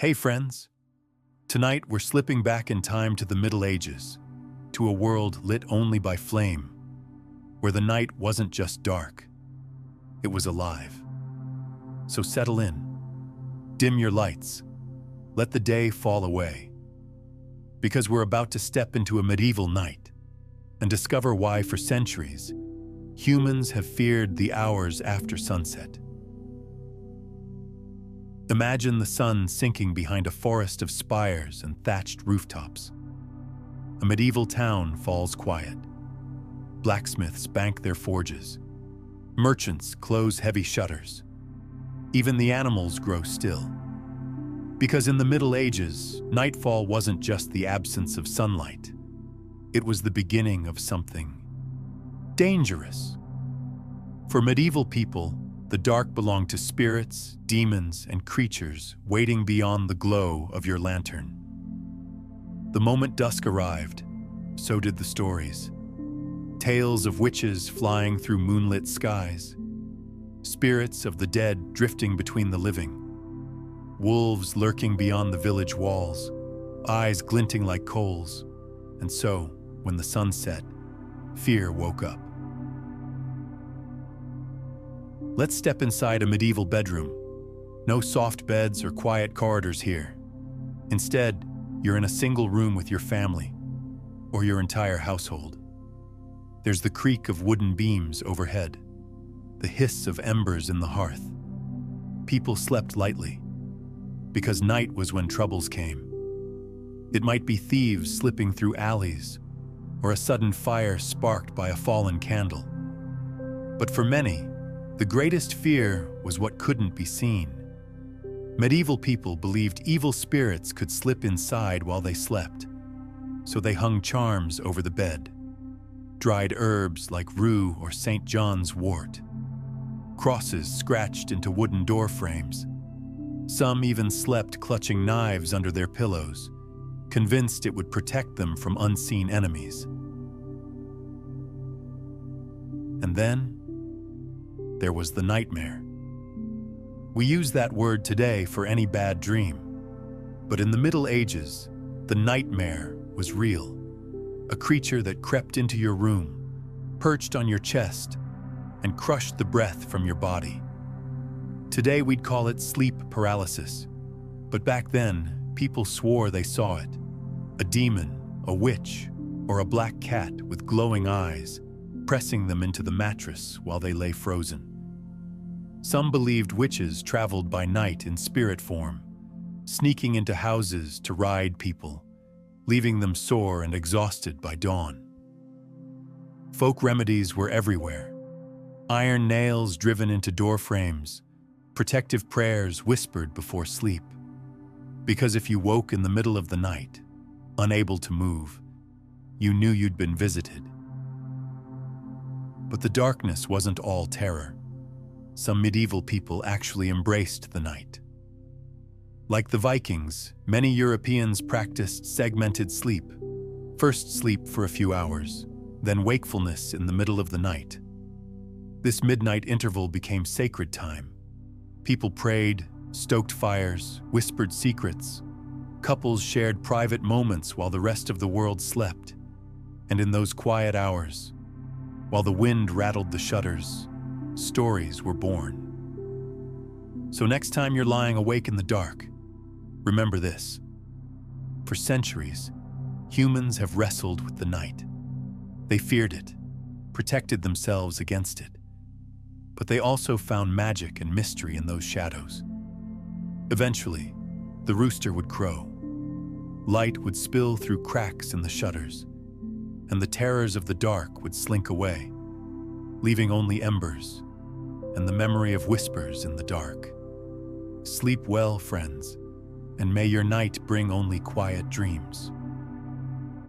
Hey friends! Tonight we're slipping back in time to the Middle Ages, to a world lit only by flame, where the night wasn't just dark, it was alive. So settle in, dim your lights, let the day fall away, because we're about to step into a medieval night and discover why for centuries humans have feared the hours after sunset. Imagine the sun sinking behind a forest of spires and thatched rooftops. A medieval town falls quiet. Blacksmiths bank their forges. Merchants close heavy shutters. Even the animals grow still. Because in the Middle Ages, nightfall wasn't just the absence of sunlight. It was the beginning of something dangerous. For medieval people, the dark belonged to spirits, demons, and creatures waiting beyond the glow of your lantern. The moment dusk arrived, so did the stories. Tales of witches flying through moonlit skies, spirits of the dead drifting between the living, wolves lurking beyond the village walls, eyes glinting like coals. And so, when the sun set, fear woke up. Let's step inside a medieval bedroom. No soft beds or quiet corridors here. Instead, you're in a single room with your family, or your entire household. There's the creak of wooden beams overhead, the hiss of embers in the hearth. People slept lightly, because night was when troubles came. It might be thieves slipping through alleys, or a sudden fire sparked by a fallen candle. But for many, the greatest fear was what couldn't be seen. Medieval people believed evil spirits could slip inside while they slept, so they hung charms over the bed. Dried herbs like rue or St. John's wort. Crosses scratched into wooden door frames. Some even slept clutching knives under their pillows, convinced it would protect them from unseen enemies. And then, there was the nightmare. We use that word today for any bad dream, but in the Middle Ages, the nightmare was real. A creature that crept into your room, perched on your chest, and crushed the breath from your body. Today we'd call it sleep paralysis, but back then, people swore they saw it. A demon, a witch, or a black cat with glowing eyes, pressing them into the mattress while they lay frozen. Some believed witches traveled by night in spirit form, sneaking into houses to ride people, leaving them sore and exhausted by dawn. Folk remedies were everywhere. Iron nails driven into door frames, protective prayers whispered before sleep. Because if you woke in the middle of the night, unable to move, you knew you'd been visited. But the darkness wasn't all terror. Some medieval people actually embraced the night. Like the Vikings, many Europeans practiced segmented sleep. First sleep for a few hours, then wakefulness in the middle of the night. This midnight interval became sacred time. People prayed, stoked fires, whispered secrets. Couples shared private moments while the rest of the world slept. And in those quiet hours, while the wind rattled the shutters, stories were born. So next time you're lying awake in the dark, remember this. For centuries, humans have wrestled with the night. They feared it, protected themselves against it. But they also found magic and mystery in those shadows. Eventually, the rooster would crow. Light would spill through cracks in the shutters, and the terrors of the dark would slink away, leaving only embers and the memory of whispers in the dark. Sleep well, friends, and may your night bring only quiet dreams.